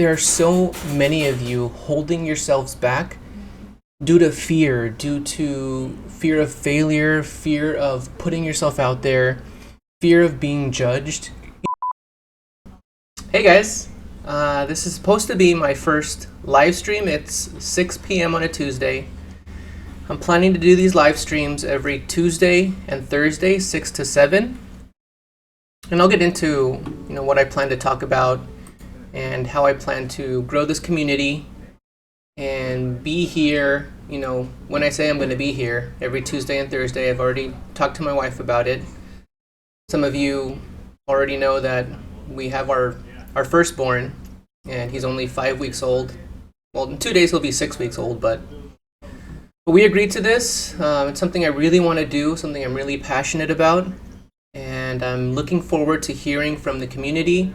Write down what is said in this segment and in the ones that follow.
there are so many of you holding yourselves back due to fear of failure, fear of putting yourself out there, fear of being judged. Hey guys, this is supposed to be my first live stream. It's 6 p.m. on a Tuesday. I'm planning to do these live streams every Tuesday and Thursday, 6 to 7. And I'll get into, what I plan to talk about and how I plan to grow this community and be here, when I say I'm going to be here every Tuesday and Thursday. I've already talked to my wife about it. Some of you already know that we have our firstborn, and he's only 5 weeks old. Well, in 2 days he'll be 6 weeks old, but we agreed to this. It's something I really want to do, something I'm really passionate about, and I'm looking forward to hearing from the community,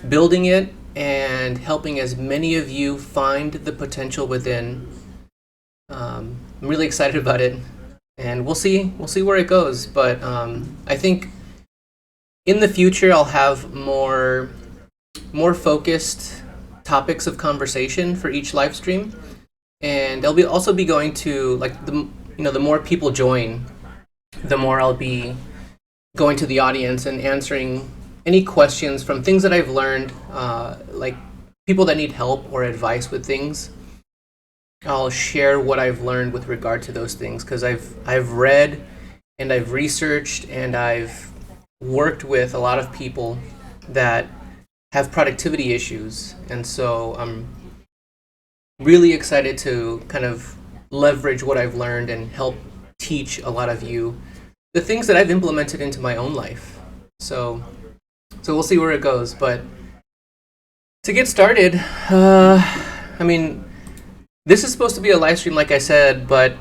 building it, and helping as many of you find the potential within. I'm really excited about it, and we'll see where it goes. But I think in the future I'll have more focused topics of conversation for each live stream, and I'll also be going to the more people join, the more I'll be going to the audience and answering any questions from things that I've learned, like people that need help or advice with things. I'll share what I've learned with regard to those things, because I've read and I've researched and I've worked with a lot of people that have productivity issues, and so I'm really excited to kind of leverage what I've learned and help teach a lot of you the things that I've implemented into my own life. So we'll see where it goes. But to get started, this is supposed to be a live stream, like I said, but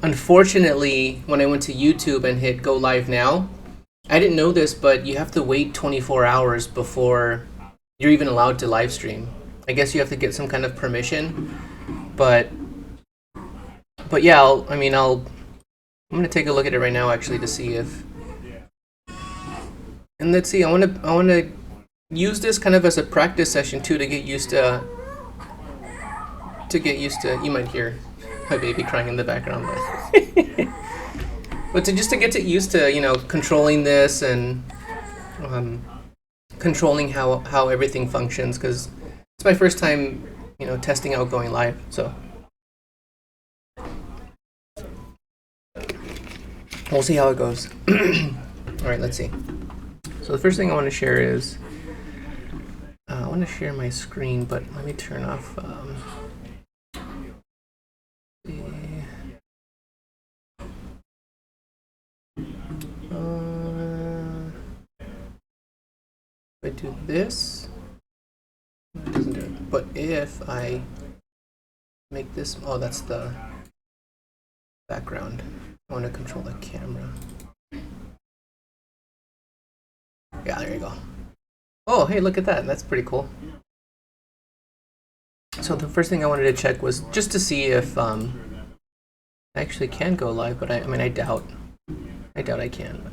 unfortunately, when I went to YouTube and hit go live now, I didn't know this, but you have to wait 24 hours before you're even allowed to live stream. I guess you have to get some kind of permission, but yeah, I'm gonna take a look at it right now actually to see if, and let's see. I want to use this kind of as a practice session too, to get used to. You might hear my baby crying in the background, but to get used to controlling this and controlling how everything functions, because it's my first time testing out going live. So we'll see how it goes. All right, let's see. So the first thing I want to share is I want to share my screen, but let me turn off. If I do this, it doesn't do it. But if I make this, that's the background. I want to control the camera. Yeah, there you go. Oh, hey, look at that. That's pretty cool. So the first thing I wanted to check was just to see if I actually can go live, but I doubt I can.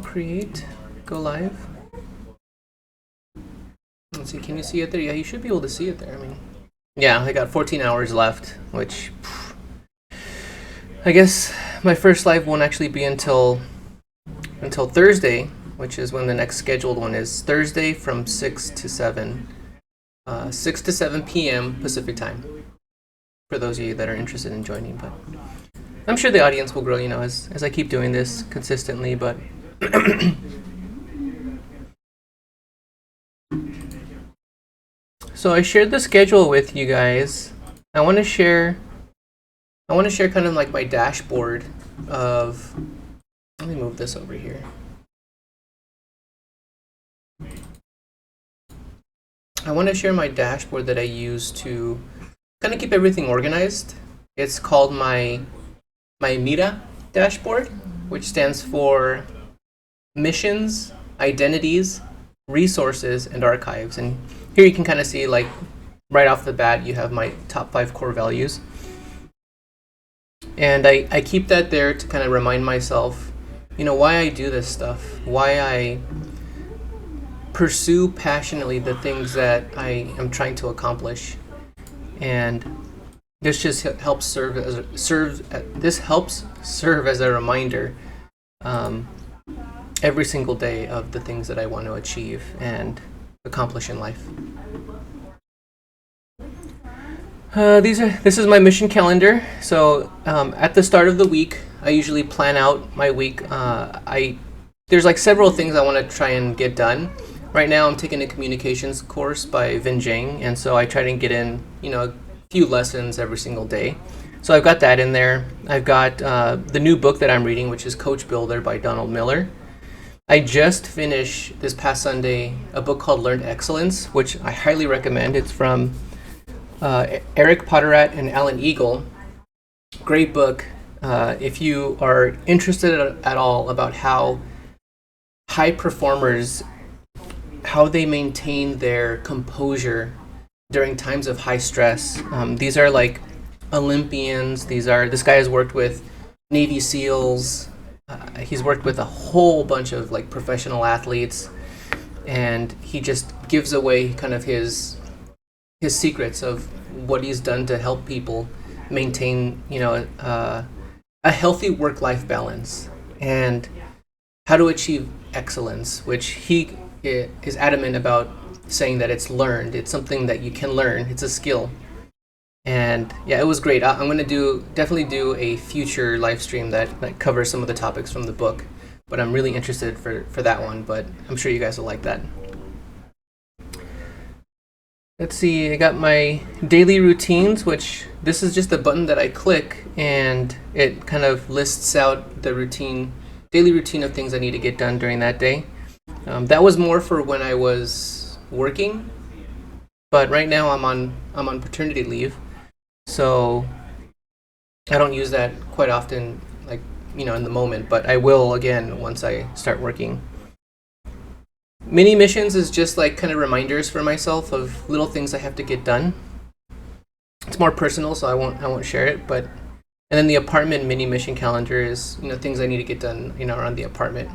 Create, go live. Let's see, can you see it there? Yeah, you should be able to see it there. Yeah, I got 14 hours left, which I guess my first live won't actually be until Thursday, which is when the next scheduled one is. Thursday from 6 to 7 p.m. Pacific time, for those of you that are interested in joining. But I'm sure the audience will grow, as I keep doing this consistently. But so I shared the schedule with you guys. I want to share kind of like my dashboard of. Let me move this over here. I want to share my dashboard that I use to kind of keep everything organized. It's called my Mira dashboard, which stands for missions, identities, resources, and archives. And here you can kind of see, like, right off the bat, you have my top 5 core values. And I keep that there to kind of remind myself, why I do this stuff, why pursue passionately the things that I am trying to accomplish, and this just helps this helps serve as a reminder um, every single day of the things that I want to achieve and accomplish in life. This is my mission calendar. So at the start of the week, I usually plan out my week. There's like several things I want to try and get done. Right now, I'm taking a communications course by Vin Jang, and so I try to get in, a few lessons every single day. So I've got that in there. I've got the new book that I'm reading, which is Coach Builder by Donald Miller. I just finished this past Sunday a book called Learned Excellence, which I highly recommend. It's from Eric Potterat and Alan Eagle. Great book. If you are interested at all about how high performers, how they maintain their composure during times of high stress. These are like Olympians. This guy has worked with Navy SEALs. He's worked with a whole bunch of like professional athletes, and he just gives away kind of his secrets of what he's done to help people maintain, a healthy work-life balance and how to achieve excellence, which he is adamant about saying that it's learned. It's something that you can learn. It's a skill. And yeah, it was great. I'm going to definitely do a future live stream that covers some of the topics from the book, but I'm really interested for that one, but I'm sure you guys will like that. Let's see, I got my daily routines, which this is just a button that I click and it kind of lists out the daily routine of things I need to get done during that day. That was more for when I was working, but right now I'm on paternity leave, so I don't use that quite often, in the moment, but I will again once I start working. Mini missions is just like kind of reminders for myself of little things I have to get done. It's more personal, so I won't share it, but and then the apartment mini mission calendar is, things I need to get done, around the apartment.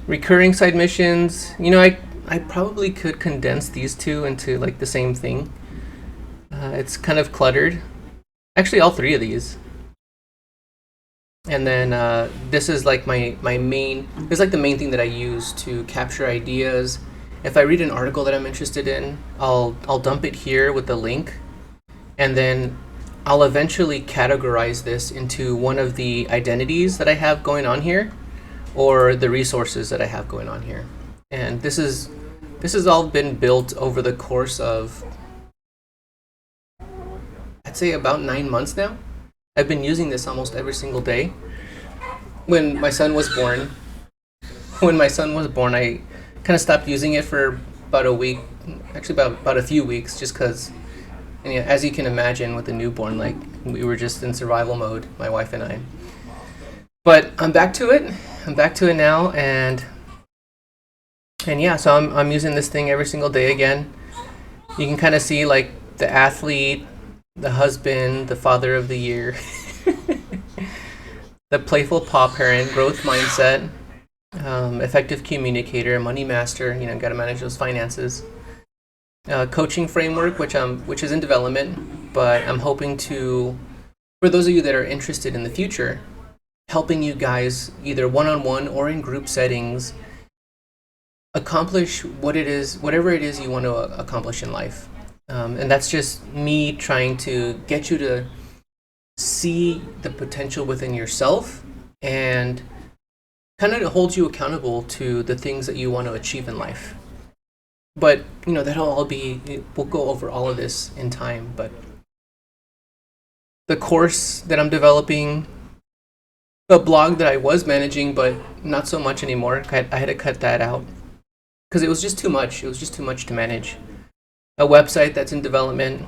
Recurring side missions, I probably could condense these two into like the same thing. It's kind of cluttered. Actually, all three of these. And then this is like my main. This is like the main thing that I use to capture ideas. If I read an article that I'm interested in, I'll dump it here with the link, and then I'll eventually categorize this into one of the identities that I have going on here, or the resources that I have going on here. And this has all been built over the course of, I'd say, about 9 months now. I've been using this almost every single day. When my son was born, I kind of stopped using it for about a week, actually about a few weeks, just because, as you can imagine, with a newborn, like we were just in survival mode, my wife and I. But I'm back to it. Now, and yeah, so I'm using this thing every single day again. You can kind of see like the athlete, the husband, the father of the year, the playful paw parent, growth mindset, effective communicator, money master. Got to manage those finances. Coaching framework, which is in development, but I'm hoping to, for those of you that are interested in the future, helping you guys either one-on-one or in group settings accomplish whatever it is you want to accomplish in life. And that's just me trying to get you to see the potential within yourself and kind of hold you accountable to the things that you want to achieve in life. But, that'll all we'll go over all of this in time. But the course that I'm developing, the blog that I was managing, but not so much anymore, I had to cut that out because it was just too much. It was just too much to manage. A website that's in development.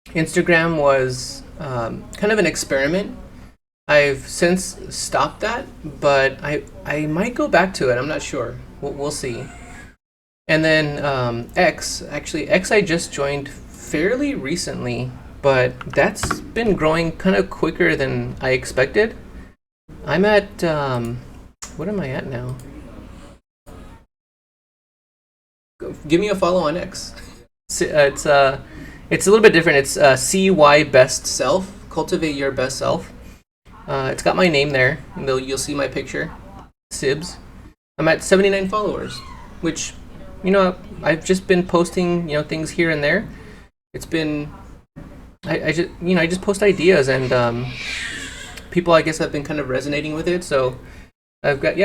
Instagram was kind of an experiment. I've since stopped that, but I might go back to it. I'm not sure. We'll see. And then X I just joined fairly recently, but that's been growing kind of quicker than I expected. I'm at, what am I at now? give me a follow on X. It's a little bit different. It's CY Best Self. Cultivate your best self. It's got my name there, and you'll see my picture. Sibs. I'm at 79 followers, which, I've just been posting, things here and there. It's been, I just post ideas, and people, I guess, have been kind of resonating with it. So I've got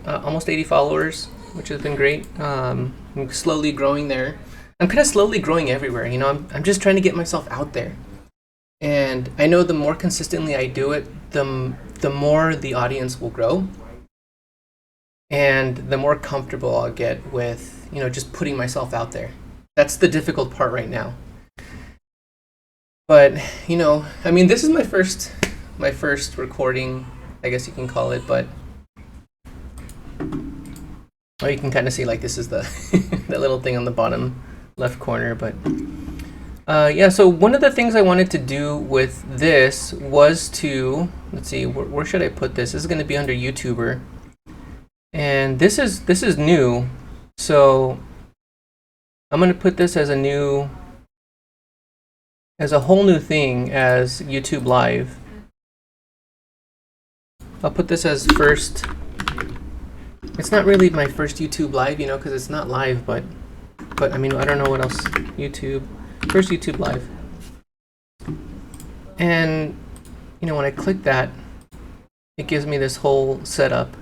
almost 80 followers, which has been great. I'm slowly growing there. I'm kind of slowly growing everywhere. I'm just trying to get myself out there. And I know the more consistently I do it, the more the audience will grow. And the more comfortable I'll get with, just putting myself out there. That's the difficult part right now. But, this is my first recording, I guess you can call it, but you can kind of see like this is the the little thing on the bottom left corner, but so one of the things I wanted to do with this was to, let's see, where should I put this? This is going to be under YouTuber. And this is new, so I'm going to put this as a whole new thing as YouTube Live. I'll put this as first. It's not really my first YouTube Live, because it's not live, but I don't know what else. First YouTube Live. And, when I click that, it gives me this whole setup.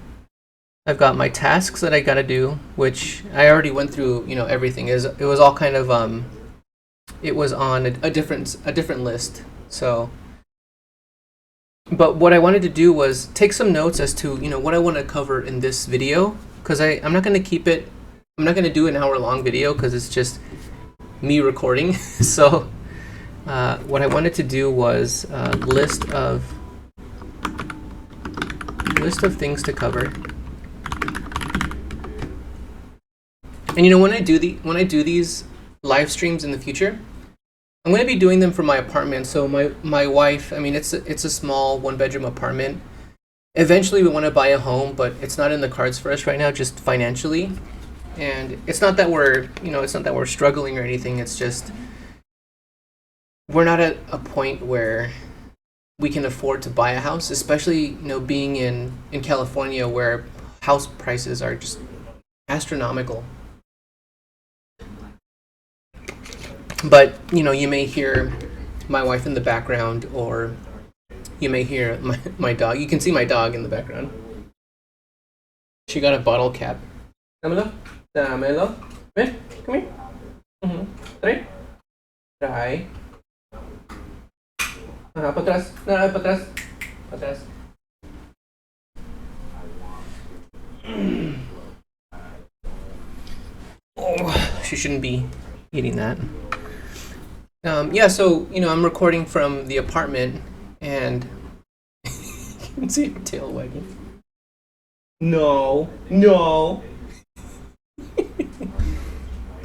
I've got my tasks that I gotta do, which I already went through, everything. It was all kind of, it was on a different list. So, but what I wanted to do was take some notes as to, what I want to cover in this video, because I'm not going to do an hour-long video, because it's just me recording. So what I wanted to do was a list of things to cover. And when I do these live streams in the future, I'm going to be doing them from my apartment. So my wife, it's a small 1-bedroom apartment. Eventually we want to buy a home, but it's not in the cards for us right now, just financially. And it's not that we're struggling or anything. It's just we're not at a point where we can afford to buy a house, especially being in California, where house prices are just astronomical. But you may hear my wife in the background, or you may hear my dog. You can see my dog in the background. She got a bottle cap. Dámelo. Ven, come here. Trae. Para atrás. No, para atrás. Oh, she shouldn't be eating that. So I'm recording from the apartment, and you can see her tail wagging. No.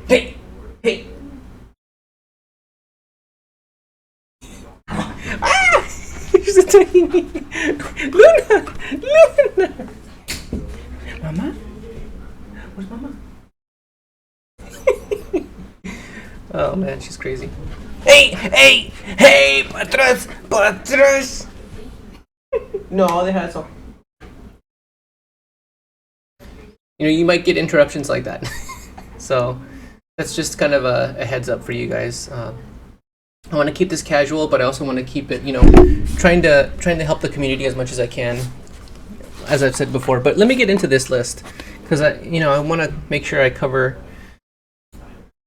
Hey. Ah! She's attacking me. Luna. Mama? Where's Mama? Oh man, she's crazy. Hey, patras. No, they had some. You might get interruptions like that. So that's just kind of a heads up for you guys. I want to keep this casual, but I also want to keep it, trying to help the community as much as I can, as I've said before. But let me get into this list, because I want to make sure I cover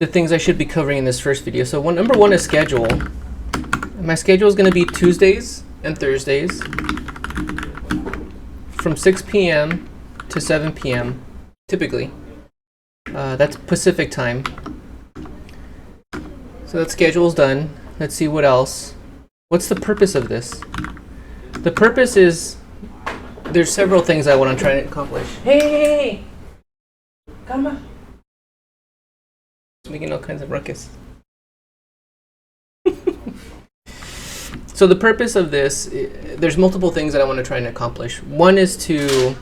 the things I should be covering in this first video. So number one is schedule. My schedule is going to be Tuesdays and Thursdays from 6 p.m. to 7 p.m. typically. That's Pacific time. So that schedule's done. Let's see what else. What's the purpose of this? The purpose is, there's several things I want to try to accomplish. Hey! Come on. It's making all kinds of ruckus. So the purpose of this, there's multiple things that I want to try and accomplish. One is to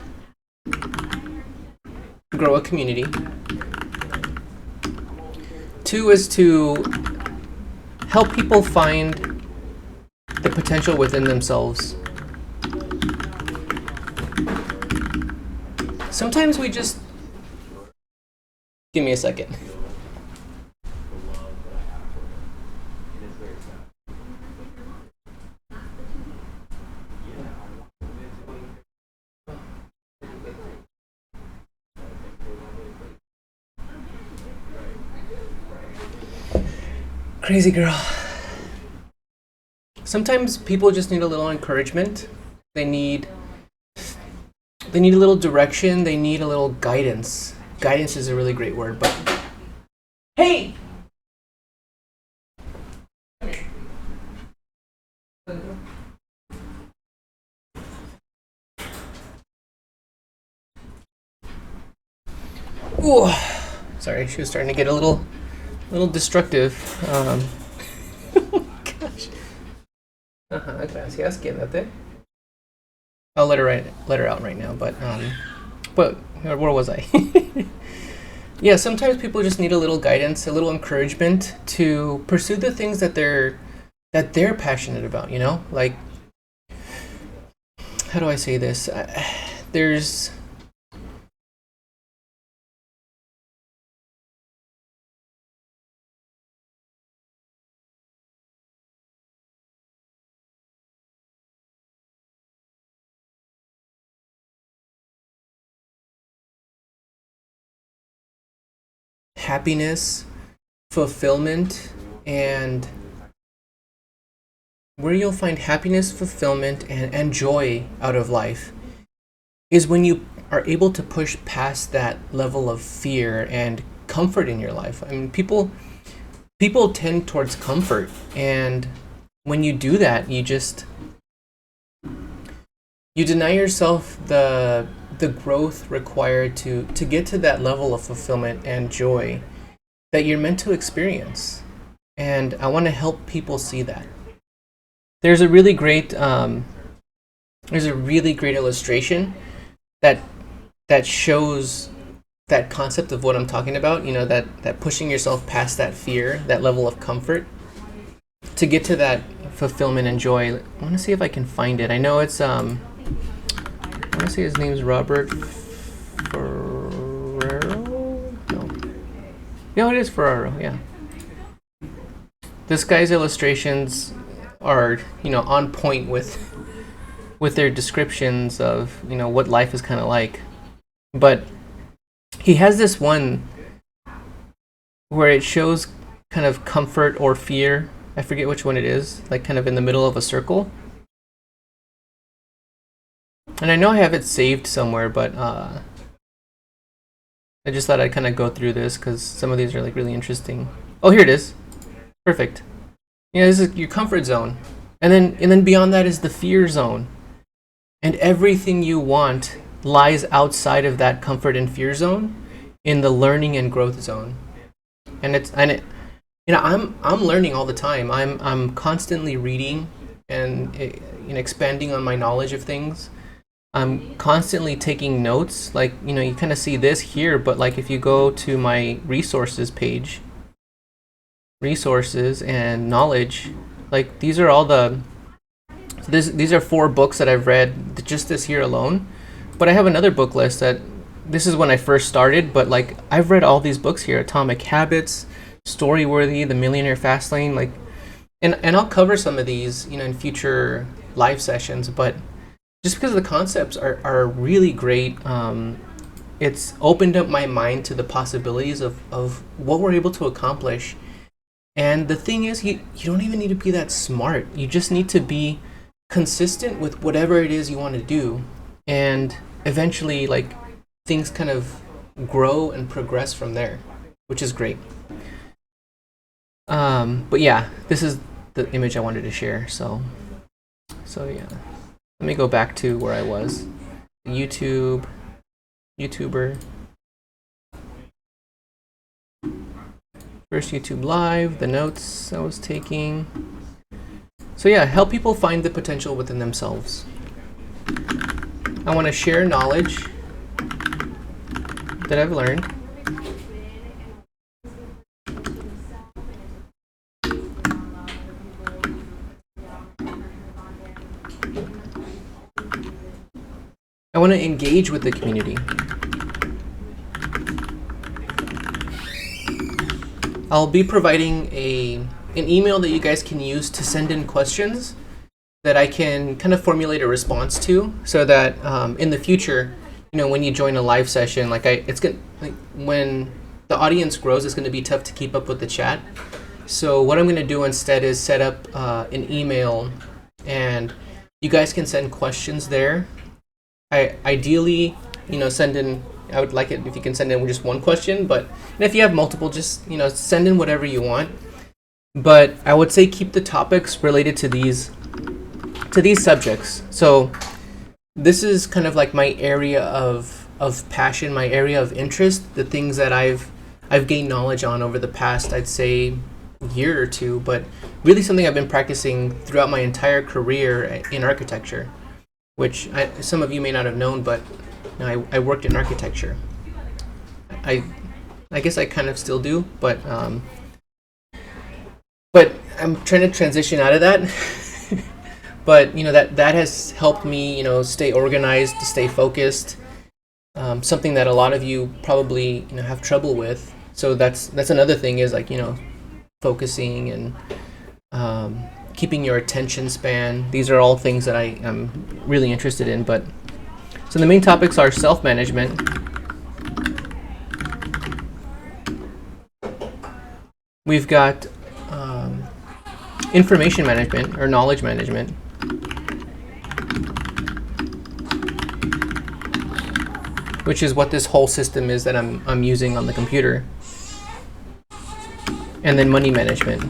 grow a community. 2 is to help people find the potential within themselves. Sometimes we just... Give me a second. Crazy girl. Sometimes people just need a little encouragement. They need a little direction. They need a little guidance. Guidance is a really great word, but hey! Ooh. Sorry, she was starting to get a little destructive. Oh gosh. Gracias, quédate. I'll let her out right now, but where was I? Yeah, sometimes people just need a little guidance, a little encouragement to pursue the things that they're passionate about, you know? Like, how do I say this? There's happiness, fulfillment, and where you'll find happiness, fulfillment, and joy out of life is when you are able to push past that level of fear and comfort in your life. I mean, people tend towards comfort, and when you do that, you deny yourself the growth required to get to that level of fulfillment and joy that you're meant to experience. And I want to help people see that. There's a really great illustration that shows that concept of what I'm talking about, you know, that pushing yourself past that fear, that level of comfort to get to that fulfillment and joy. I want to see if I can find it. I know it's I want to say his name's Robert Ferrero? No. No, it is Ferrero, yeah. This guy's illustrations are, you know, on point with their descriptions of, you know, what life is kind of like. But he has this one where it shows kind of comfort or fear. I forget which one it is, like kind of in the middle of a circle. And I know I have it saved somewhere, but I just thought I'd kind of go through this because some of these are like really interesting. Oh, here it is. Perfect. Yeah, this is your comfort zone. And then beyond that is the fear zone. And everything you want lies outside of that comfort and fear zone in the learning and growth zone. And you know, I'm learning all the time. I'm constantly reading and, you know, expanding on my knowledge of things. I'm constantly taking notes. Like, you know, you kind of see this here, but like if you go to my resources page, resources and knowledge, like these are all these are 4 books that I've read just this year alone. But I have another book list that this is when I first started, but like I've read all these books here: Atomic Habits, Storyworthy, The Millionaire Fastlane, like, and I'll cover some of these, you know, in future live sessions, but just because the concepts are really great, it's opened up my mind to the possibilities of what we're able to accomplish. And the thing is, you don't even need to be that smart. You just need to be consistent with whatever it is you want to do. And eventually, like, things kind of grow and progress from there, which is great. But yeah, this is the image I wanted to share. So yeah. Let me go back to where I was. YouTuber. First YouTube live, the notes I was taking. So yeah, help people find the potential within themselves. I want to share knowledge that I've learned. want to engage with the community. I'll be providing an email that you guys can use to send in questions that I can kind of formulate a response to, so that in the future, when you join a live session, when the audience grows, it's going to be tough to keep up with the chat. So what I'm going to do instead is set up an email, and you guys can send questions there. I ideally, send in. I would like it if you can send in just one question, but if you have multiple, just send in whatever you want. But I would say keep the topics related to these subjects. So this is kind of like my area of passion, my area of interest, the things that I've gained knowledge on over the past, I'd say, year or two, but really something I've been practicing throughout my entire career in architecture, which some of you may not have known, but I worked in architecture. I guess I kind of still do, but I'm trying to transition out of that. But that has helped me stay organized, to stay focused. Something that a lot of you probably have trouble with. So that's another thing, is focusing and keeping your attention span. These are all things that I'm really interested in. But so the main topics are self-management, we've got information management or knowledge management, which is what this whole system is that I'm using on the computer, and then money management.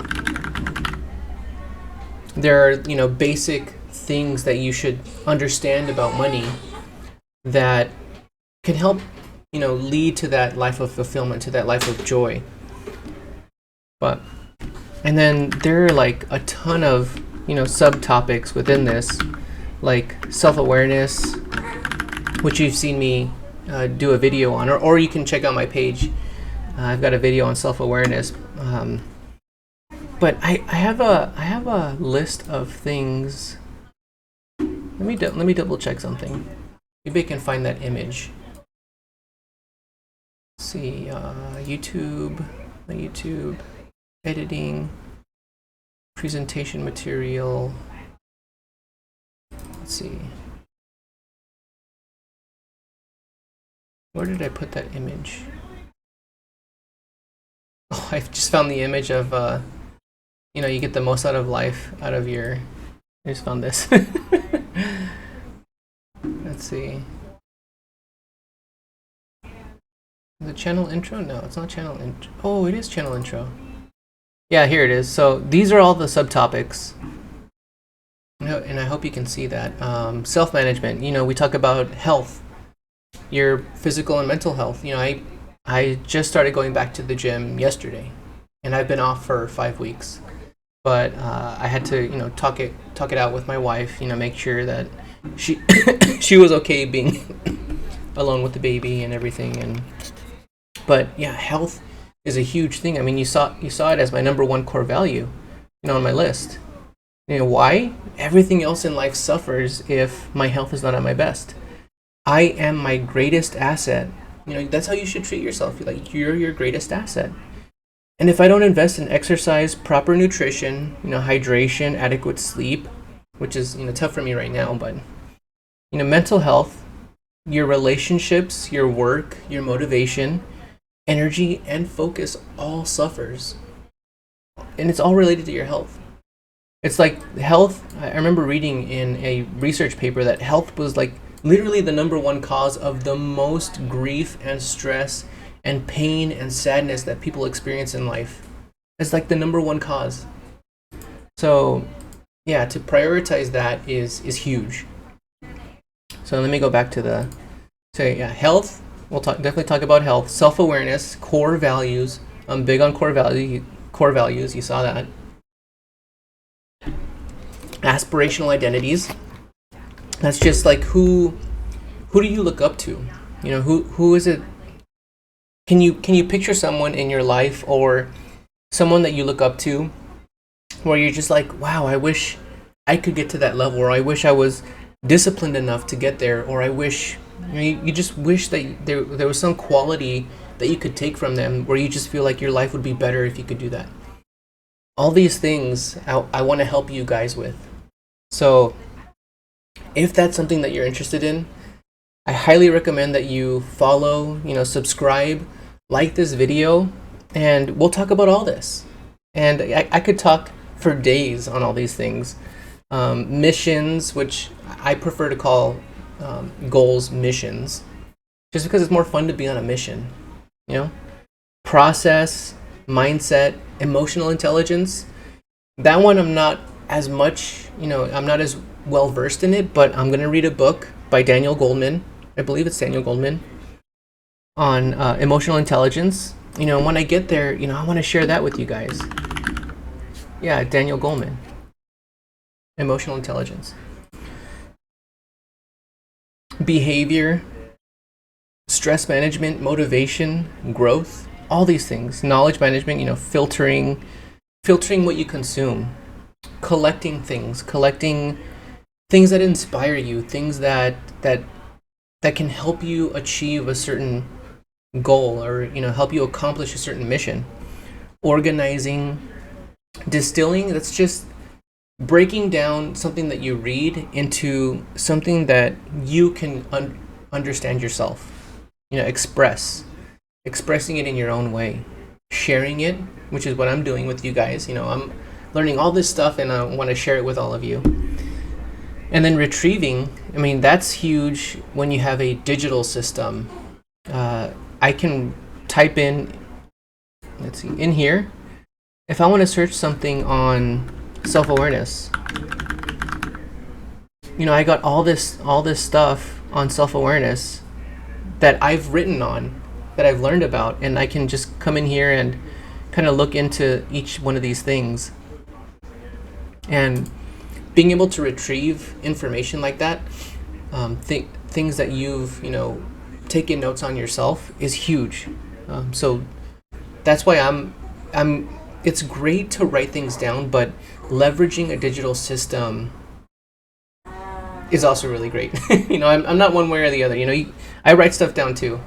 There are basic things that you should understand about money that can help lead to that life of fulfillment, to that life of joy. And then there are a ton of subtopics within this, like self-awareness, which you've seen me do a video on, or you can check out my page. I've got a video on self-awareness. But I have a list of things. Let me double check something. Maybe I can find that image. Let's see, YouTube, editing, presentation material. Let's see. Where did I put that image? Oh, I just found the image of, you get the most out of life out of your. I just found this. Let's see. The channel intro? No, it's not channel intro. Oh, it is channel intro. Yeah, here it is. So these are all the subtopics. And I hope you can see that. Self-management. We talk about health, your physical and mental health. I just started going back to the gym yesterday, and I've been off for 5 weeks. But I had to, talk it out with my wife. Make sure that she she was okay being alone with the baby and everything. But yeah, health is a huge thing. I mean, you saw it as my number one core value, on my list. Why? Everything else in life suffers if my health is not at my best. I am my greatest asset. That's how you should treat yourself. You're your greatest asset. And if I don't invest in exercise, proper nutrition, hydration, adequate sleep, which is tough for me right now, but mental health, your relationships, your work, your motivation, energy, and focus all suffers. And it's all related to your health. It's like health. I remember reading in a research paper that health was literally the number one cause of the most grief and stress and pain and sadness that people experience in life. It's the number one cause. So yeah, to prioritize that is huge. So let me go back to health. We'll definitely talk about health, self-awareness, core values. I'm big on core values. You saw that. Aspirational identities. That's just who do you look up to? Who is it? Can you picture someone in your life, or someone that you look up to, where you're just wow, I wish I could get to that level, or I wish I was disciplined enough to get there, or I wish You just wish that there was some quality that you could take from them where you just feel like your life would be better if you could do that. All these things I want to help you guys with. So if that's something that you're interested in, I highly recommend that you follow, subscribe, like this video, and we'll talk about all this. And I could talk for days on all these things. Missions, which I prefer to call goals missions, just because it's more fun to be on a mission, Process, mindset, emotional intelligence. That one I'm not as much, I'm not as well versed in it, but I'm going to read a book by Daniel Goleman. I believe it's Daniel Goleman on emotional intelligence. When I get there, I want to share that with you guys. Yeah, Daniel Goleman, emotional intelligence. Behavior, stress management, motivation, growth, all these things. Knowledge management, filtering what you consume, collecting things that inspire you, things that can help you achieve a certain goal, or help you accomplish a certain mission. Organizing, distilling, that's just breaking down something that you read into something that you can understand yourself. Expressing it in your own way, sharing it, which is what I'm doing with you guys. I'm learning all this stuff and I want to share it with all of you. And then retrieving, that's huge when you have a digital system. I can type in, let's see, in here, if I want to search something on self-awareness, I got all this stuff on self-awareness that I've written on, that I've learned about, and I can just come in here and kind of look into each one of these things. And being able to retrieve information like that, things that you've taken notes on yourself, is huge. So that's why I'm. It's great to write things down, but leveraging a digital system is also really great. I'm not one way or the other. I write stuff down too.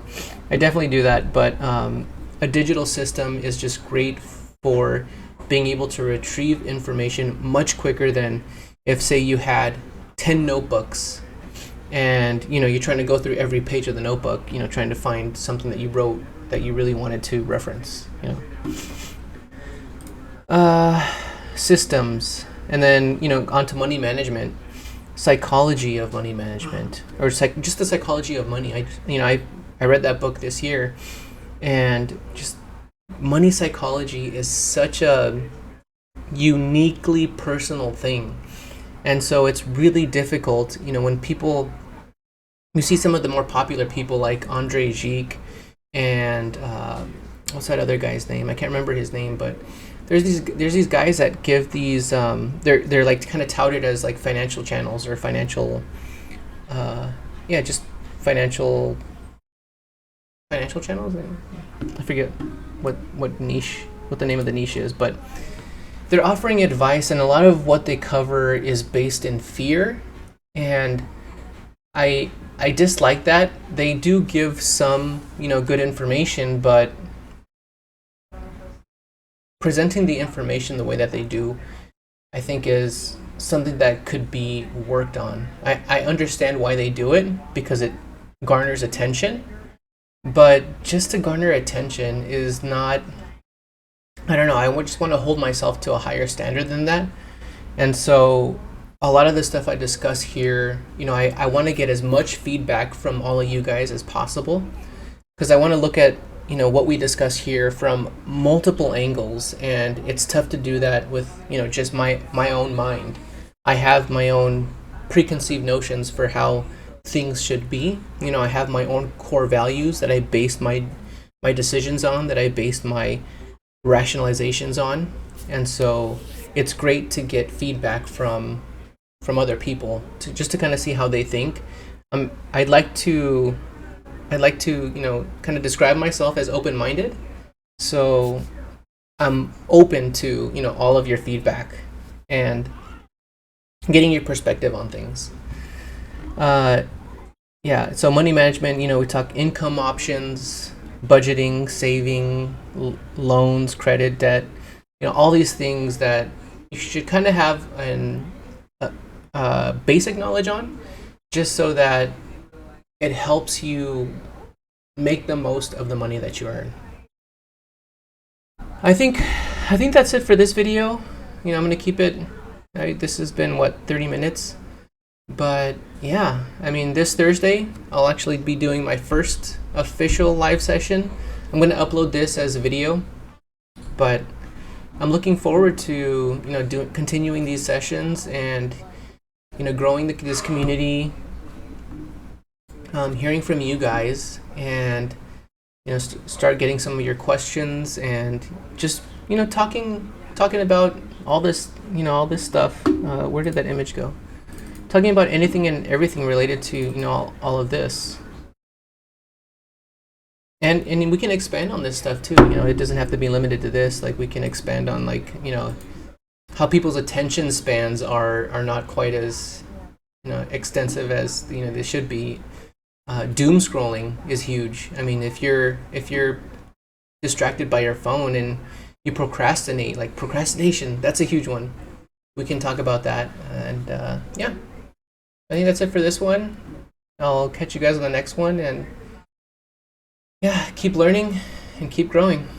I definitely do that, but a digital system is just great for being able to retrieve information much quicker than if, say, you had 10 notebooks and you're trying to go through every page of the notebook, trying to find something that you wrote that you really wanted to reference. Systems, and then onto money management, psychology of money management, or just the psychology of money. I read that book this year, and just money psychology is such a uniquely personal thing. And so it's really difficult, when you see some of the more popular people like Andre Gique and what's that other guy's name? I can't remember his name, but there's these guys that give these they're like kind of touted as like financial channels or financial just financial channels. I forget what the name of the niche is, but they're offering advice, and a lot of what they cover is based in fear, and I dislike that. They do give some good information, but presenting the information the way that they do, I think, is something that could be worked on. I understand why they do it, because it garners attention, but just to garner attention is not, I don't know, I just want to hold myself to a higher standard than that. And so a lot of the stuff I discuss here, I want to get as much feedback from all of you guys as possible, because I want to look at what we discuss here from multiple angles, and it's tough to do that with just my own mind. I have my own preconceived notions for how things should be. I have my own core values that I base my decisions on, that I base my rationalizations on. And so it's great to get feedback from other people, to kind of see how they think. I'd like to kind of describe myself as open-minded, so I'm open to all of your feedback and getting your perspective on things. yeah, so money management, we talk income options, budgeting, saving, loans, credit, debt, all these things that you should kind of have an basic knowledge on, just so that it helps you make the most of the money that you earn. I think I think that's it for this video. I'm gonna keep it. This has been what, 30 minutes. But yeah, I mean, this Thursday, I'll actually be doing my first official live session. I'm going to upload this as a video, but I'm looking forward to, continuing these sessions and, growing this community, hearing from you guys, and, start getting some of your questions and just, talking about all this, all this stuff. Where did that image go? Talking about anything and everything related to all of this, and we can expand on this stuff too. It doesn't have to be limited to this. Like, we can expand on, like, how people's attention spans are not quite as extensive as they should be. Doom scrolling is huge. I mean, if you're distracted by your phone and you procrastinate, like procrastination, that's a huge one. We can talk about that, and yeah. I think that's it for this one. I'll catch you guys on the next one, and yeah, keep learning and keep growing.